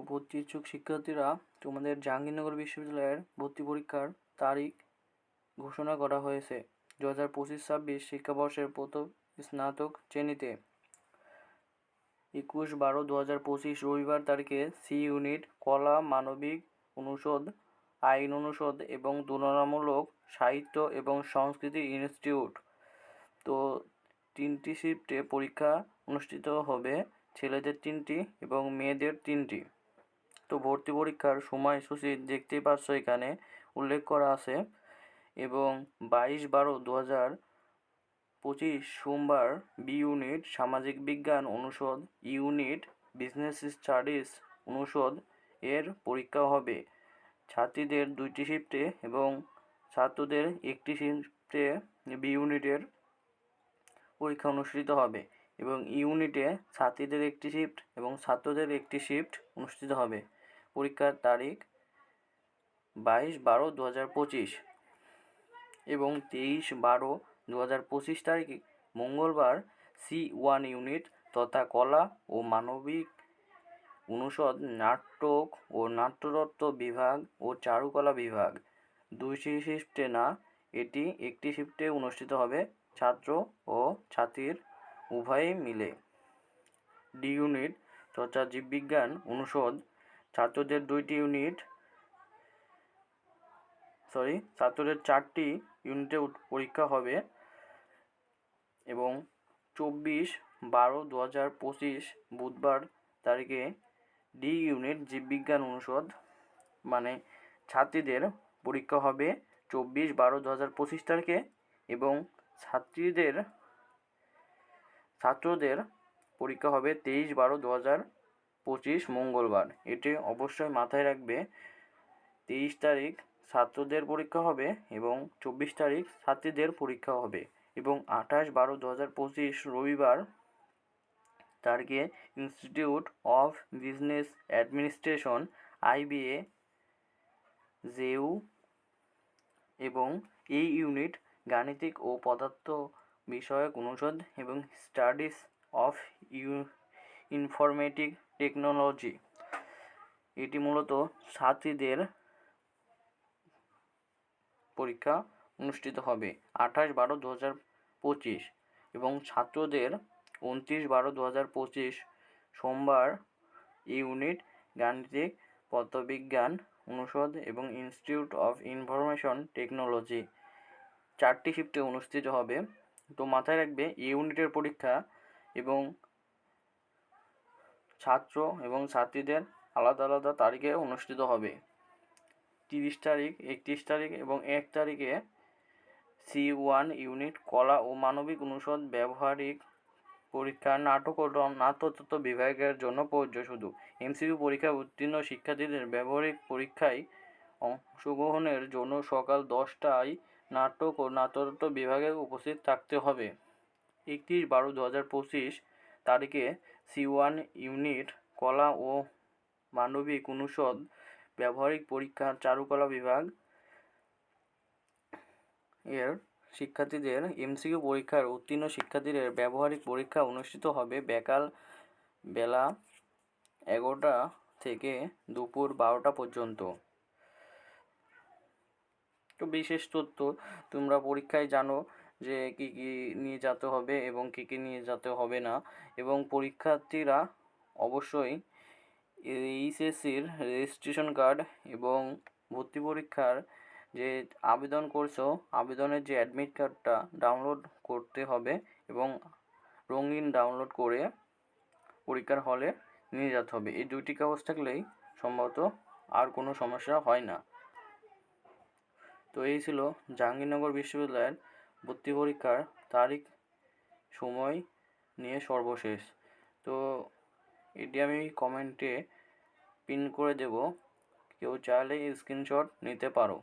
ভর্তি ইচ্ছুক শিক্ষার্থীরা, তোমাদের জাহাঙ্গীরনগর বিশ্ববিদ্যালয়ের ভর্তি পরীক্ষার তারিখ ঘোষণা করা হয়েছে। 2025-26 শিক্ষাবর্ষের প্রথম স্নাতক শ্রেণীতে 21/12/2025 রবিবার তারিখে সি ইউনিট কলা, মানবিক অনুষদ, আইন অনুষদ এবং তুলনামূলক সাহিত্য এবং সংস্কৃতি ইনস্টিটিউট তো 3টি শিফটে পরীক্ষা অনুষ্ঠিত হবে, ছেলেদের 3টি এবং মেয়েদের 3টি। তো ভর্তি পরীক্ষার সময়সূচি দেখতেই পাচ্ছ এখানে উল্লেখ করা আছে। এবং 22/12/2025 সোমবার বি ইউনিট সামাজিক বিজ্ঞান অনুষদ, ইউনিট বিজনেস স্টাডিজ অনুষদ এর পরীক্ষা হবে। ছাত্রীদের 2টি শিফটে এবং ছাত্রদের 1টি শিফটে বি ইউনিটের পরীক্ষা অনুষ্ঠিত হবে এবং ইউনিটে ছাত্রীদের 1টি শিফট এবং ছাত্রদের 1টি শিফট অনুষ্ঠিত হবে। পরীক্ষার তারিখ 22/12/2025 এবং 23/12/2025 তারিখে মঙ্গলবার C1 ইউনিট তথা কলা ও মানবিক অনুষদ, নাটক ও নাট্যতত্ত্ব বিভাগ ও চারুকলা বিভাগ 2টি শিফটে না, এটি 1টি শিফটে অনুষ্ঠিত হবে ছাত্র ও ছাত্রীর উভয়ই মিলে। ডি ইউনিট তথা জীববিজ্ঞান অনুষদ, ছাত্রদের 4টি ইউনিটে পরীক্ষা হবে এবং 24/12/2025 বুধবার তারিখে ডি ইউনিট জীববিজ্ঞান অনুষদ মানে ছাত্রীদের পরীক্ষা হবে 24/12/2025 তারিখে এবং ছাত্রদের পরীক্ষা হবে 23/12/2025 মঙ্গলবার। এটি অবশ্যই মাথায় রাখবে। 23 তারিখ ছাত্রদের পরীক্ষা হবে এবং 24 তারিখ ছাত্রীদের পরীক্ষা হবে এবং 28/12/2025 রবিবার তারিখে institute of business administration IBA JU এবং এই ইউনিট গাণিতিক ও পদার্থ বিষয়ক অনুষদ এবং স্টাডিজ অফ ইনফরমেটিক টেকনোলজি, এটি মূলত ছাত্রীদের পরীক্ষা অনুষ্ঠিত হবে 28/12/2025 এবং ছাত্রদের 29/12/2025 সোমবার ইউনিট গাণিতিক পদার্থবিজ্ঞান অনুষদ এবং ইনস্টিটিউট অফ ইনফরমেশন টেকনোলজি 4টি শিফটে অনুষ্ঠিত হবে। তো মাথায় রাখবে ইউনিটের পরীক্ষা এবং ছাত্র এবং ছাত্রীদের আলাদা আলাদা তারিখে অনুষ্ঠিত হবে। 30 তারিখ, 31 তারিখ এবং 1 তারিখে C1 ইউনিট কলা ও মানবিক অনুষদ ব্যবহারিক পরীক্ষা নাটক ও নাট্যতত্ত্ব বিভাগের জন্য প্রযোজ্য। শুধু MCQ পরীক্ষায় উত্তীর্ণ শিক্ষার্থীদের ব্যবহারিক পরীক্ষায় অংশগ্রহণের জন্য সকাল 10টায় নাটক ও নাট্যতত্ত্ব বিভাগে উপস্থিত থাকতে হবে। 31/12/2025 তারিখে C1 ইউনিট কলা ও মানবিক অনুষদ ব্যবহারিক পরীক্ষা চারুকলা বিভাগ এর শিক্ষার্থীদের MCQ পরীক্ষার উত্তীর্ণ শিক্ষার্থীদের ব্যবহারিক পরীক্ষা অনুষ্ঠিত হবে বেলা 11টা থেকে দুপুর 12টা পর্যন্ত। তো বিশেষ তথ্য, তোমরা পরীক্ষায় জানো যে কী কী নিয়ে যেতে হবে এবং কী কী নিয়ে যেতে হবে না, এবং পরীক্ষার্থীরা অবশ্যই এইচএসসির রেজিস্ট্রেশন কার্ড এবং ভর্তি পরীক্ষার যে আবেদন করছো আবেদনের যে অ্যাডমিট কার্ডটা ডাউনলোড করতে হবে এবং রঙিন ডাউনলোড করে পরীক্ষার হলে নিয়ে যেতে হবে। এই 2টি কাগজ থাকলেই সম্ভবত আর কোনো সমস্যা হয় না। তো এই ছিল জাহাঙ্গীরনগর বিশ্ববিদ্যালয়ের ভর্তি পরীক্ষার তারিখ সময় নিয়ে সর্বশেষ। তো এটি আমি কমেন্টে পিন করে দেব, কেউ চাইলে স্ক্রিনশট নিতে পারো।